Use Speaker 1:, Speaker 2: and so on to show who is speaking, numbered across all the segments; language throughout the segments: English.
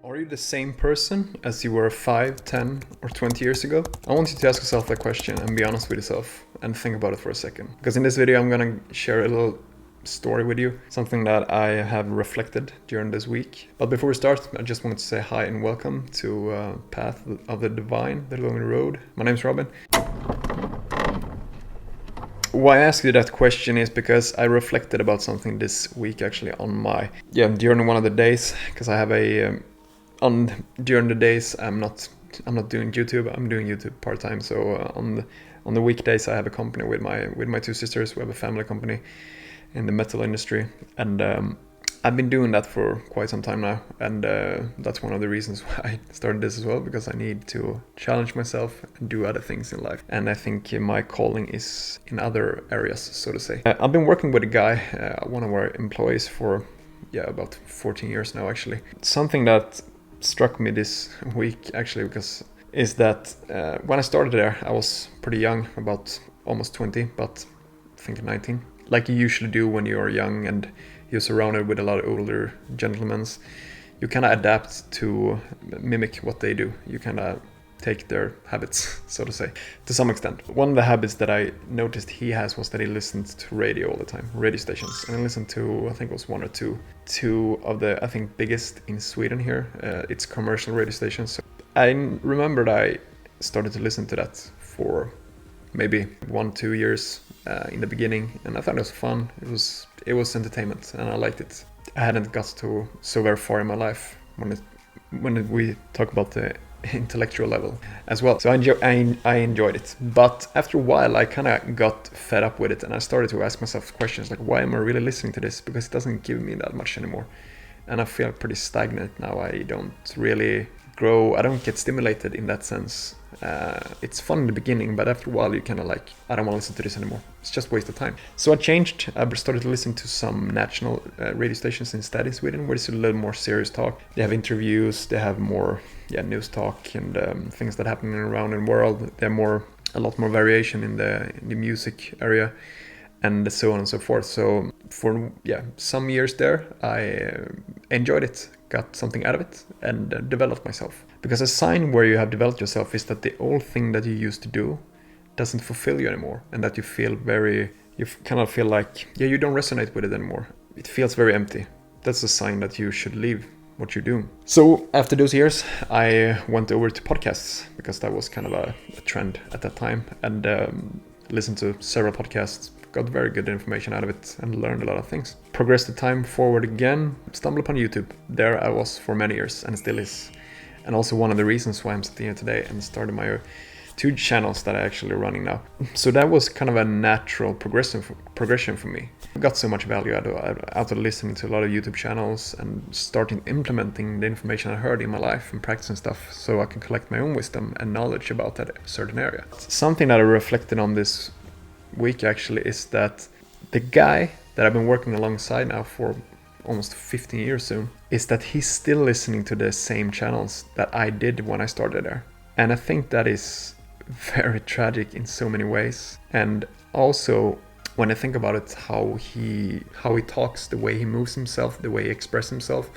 Speaker 1: Are you the same person as you were 5, 10, or 20 years ago? I want you to ask yourself that question and be honest with yourself and think about it for a second. Because in this video I'm gonna share a little story with you, something that I have reflected during this week. But before we start, I just wanted to say hi and welcome to Path of the Divine, the Lonely Road. My name's Robin. Why I asked you that question is because I reflected about something this week actually during one of the days, because I have during the days I'm not doing YouTube. I'm doing YouTube part-time. So on the weekdays I have a company with my two sisters. We have a family company in the metal industry, and I've been doing that for quite some time now, and that's one of the reasons why I started this as well, because I need to challenge myself and do other things in life, and I think my calling is in other areas, so to say. I've been working with a guy, one of our employees, for about 14 years now actually. Something that struck me this week actually is that when I started there I was pretty young, about almost 20, but I think 19, like you usually do when you're young and you're surrounded with a lot of older gentlemen. You kind of adapt to mimic what they do. You kind of take their habits, so to say, to some extent. One of the habits that I noticed he has was that he listened to radio all the time, radio stations, and I listened to, I think it was one or two of the, I think, biggest in Sweden here. It's commercial radio stations. So I remembered I started to listen to that for maybe 1-2 years in the beginning, and I thought it was fun. It was entertainment, and I liked it. I hadn't got to so very far in my life when we talk about the intellectual level as well. So I enjoyed it, but after a while I kind of got fed up with it, and I started to ask myself questions like, why am I really listening to this? Because it doesn't give me that much anymore, and I feel pretty stagnant now. I don't really grow. I don't get stimulated in that sense. It's fun in the beginning, but after a while you kind of like, I don't want to listen to this anymore. It's just a waste of time. So I changed. I started to listen to some national radio stations instead in Sweden, where it's a little more serious talk. They have interviews, they have more news talk and things that happen around in the world. They have a lot more variation in the music area, and so on and so forth. So for some years there I enjoyed it, got something out of it, and developed myself. Because a sign where you have developed yourself is that the old thing that you used to do doesn't fulfill you anymore, and that you kind of feel like you don't resonate with it anymore. It feels very empty. That's a sign that you should leave what you're doing. So after those years I went over to podcasts, because that was kind of a trend at that time, and listened to several podcasts, got very good information out of it, and learned a lot of things. Progressed the time forward again, stumbled upon YouTube. There I was for many years, and still is. And also one of the reasons why I'm sitting here today and started my 2 channels that I'm actually running now. So that was kind of a natural progression for me. I got so much value out of listening to a lot of YouTube channels and starting implementing the information I heard in my life and practicing stuff, so I can collect my own wisdom and knowledge about that certain area. Something that I reflected on this week actually is that the guy that I've been working alongside now for almost 15 years soon, is that he's still listening to the same channels that I did when I started there. And I think that is very tragic in so many ways. And also, when I think about it, how he talks, the way he moves himself, the way he expresses himself,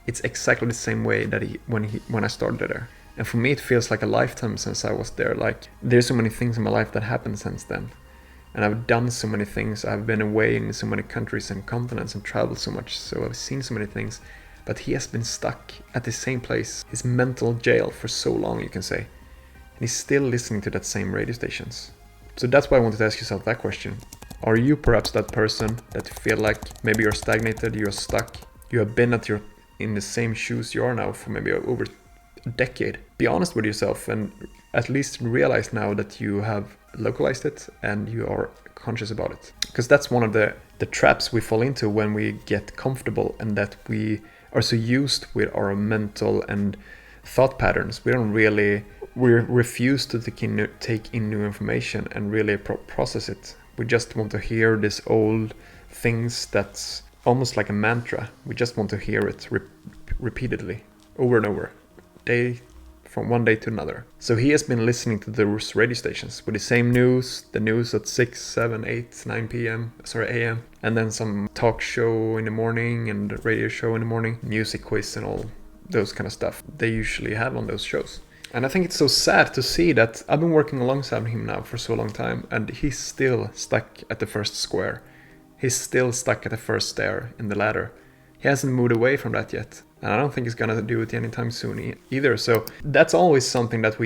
Speaker 1: it's exactly the same way that when I started there. And for me it feels like a lifetime since I was there. Like, there's so many things in my life that happened since then. And I've done so many things. I've been away in so many countries and continents and traveled so much. So I've seen so many things. But he has been stuck at the same place, his mental jail, for so long, you can say. And he's still listening to that same radio stations. So that's why I wanted to ask yourself that question. Are you perhaps that person that feel like maybe you're stagnated, you're stuck, you have been in the same shoes you are now for maybe over a decade? Be honest with yourself and at least realize now that you have localized it and you are conscious about it. Because that's one of the traps we fall into when we get comfortable, and that we are so used with our mental and thought patterns. We refuse to take in new information and really process it. We just want to hear these old things that's almost like a mantra. We just want to hear it repeatedly over and over, from one day to another. So he has been listening to those radio stations with the same news, the news at 6, 7, 8, 9 a.m. And then some talk show in the morning and radio show in the morning, music quiz and all those kind of stuff they usually have on those shows. And I think it's so sad to see that I've been working alongside him now for so long time, and he's still stuck at the first square. He's still stuck at the first stair in the ladder. He hasn't moved away from that yet. And I don't think he's gonna do it anytime soon either. So that's always something that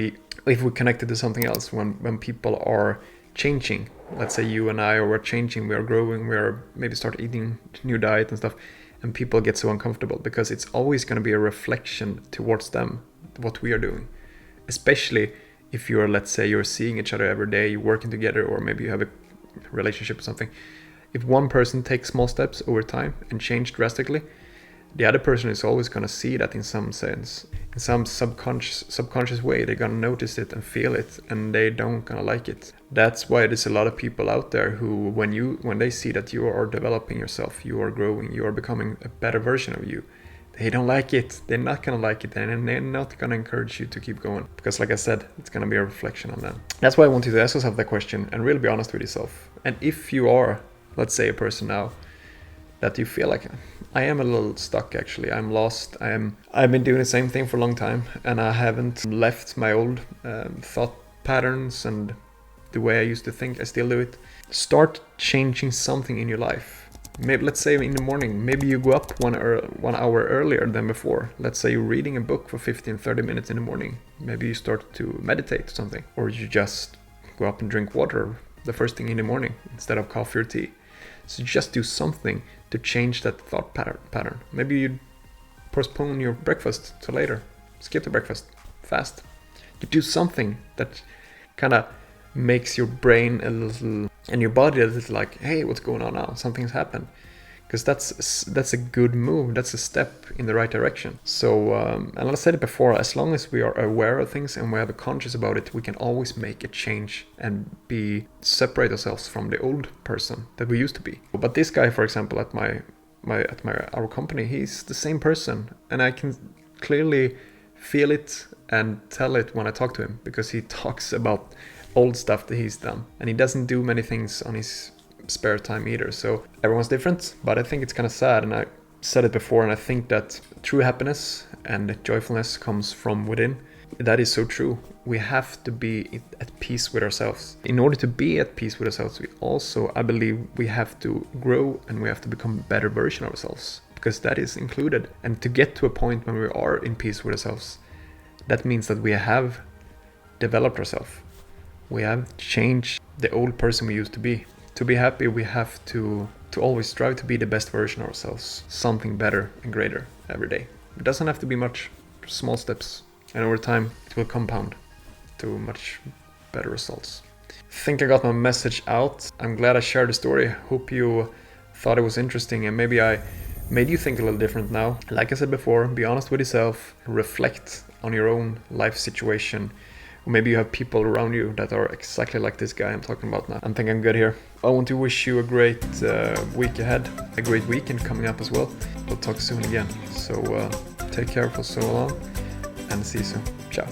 Speaker 1: if we connect it to something else, when people are changing, let's say you and I, or we're changing, we are growing, we are maybe start eating new diet and stuff, and people get so uncomfortable because it's always gonna be a reflection towards them, what we are doing. Especially if you're, let's say you're seeing each other every day, you're working together, or maybe you have a relationship or something. If one person takes small steps over time and change drastically, the other person is always going to see that in some sense, in some subconscious way. They're going to notice it and feel it, and they don't going to like it. That's why there's a lot of people out there who, when they see that you are developing yourself, you are growing, you are becoming a better version of you, they don't like it. They're not going to like it, and they're not going to encourage you to keep going. Because like I said, it's going to be a reflection on them. That's why I want you to ask yourself that question and really be honest with yourself. And if you are, let's say, a person now that you feel like, I am a little stuck actually, I'm lost, I've been doing the same thing for a long time, and I haven't left my old thought patterns and the way I used to think. I still do it. Start changing something in your life. Maybe, let's say in the morning, maybe you go up 1 hour earlier than before. Let's say you're reading a book for 15-30 minutes in the morning. Maybe you start to meditate or something, or you just go up and drink water the first thing in the morning instead of coffee or tea. So just do something to change that thought pattern. Maybe you postpone your breakfast to later. Skip the breakfast. Fast. You do something that kind of makes your brain a little, and your body a little like, hey, what's going on now? Something's happened. Because that's a good move. That's a step in the right direction. So, and I said it before, as long as we are aware of things and we have a conscious about it, we can always make a change and separate ourselves from the old person that we used to be. But this guy, for example, at our company, he's the same person, and I can clearly feel it and tell it when I talk to him, because he talks about old stuff that he's done, and he doesn't do many things on his spare time either. So everyone's different, but I think it's kind of sad, and I said it before, and I think that true happiness and joyfulness comes from within. That is so true. We have to be at peace with ourselves. In order to be at peace with ourselves, we also, I believe, we have to grow and we have to become a better version of ourselves, because that is included. And to get to a point when we are in peace with ourselves, that means that we have developed ourselves. We have changed the old person we used to be. To be happy, we have to always strive to be the best version of ourselves, something better and greater every day. It doesn't have to be much, small steps, and over time it will compound to much better results. I think I got my message out. I'm glad I shared the story. Hope you thought it was interesting, and maybe I made you think a little different now. Like I said before, be honest with yourself, reflect on your own life situation. Or maybe you have people around you that are exactly like this guy I'm talking about now. I think I'm good here. I want to wish you a great week ahead, a great weekend coming up as well. We'll talk soon again. So take care for so long, and see you soon. Ciao.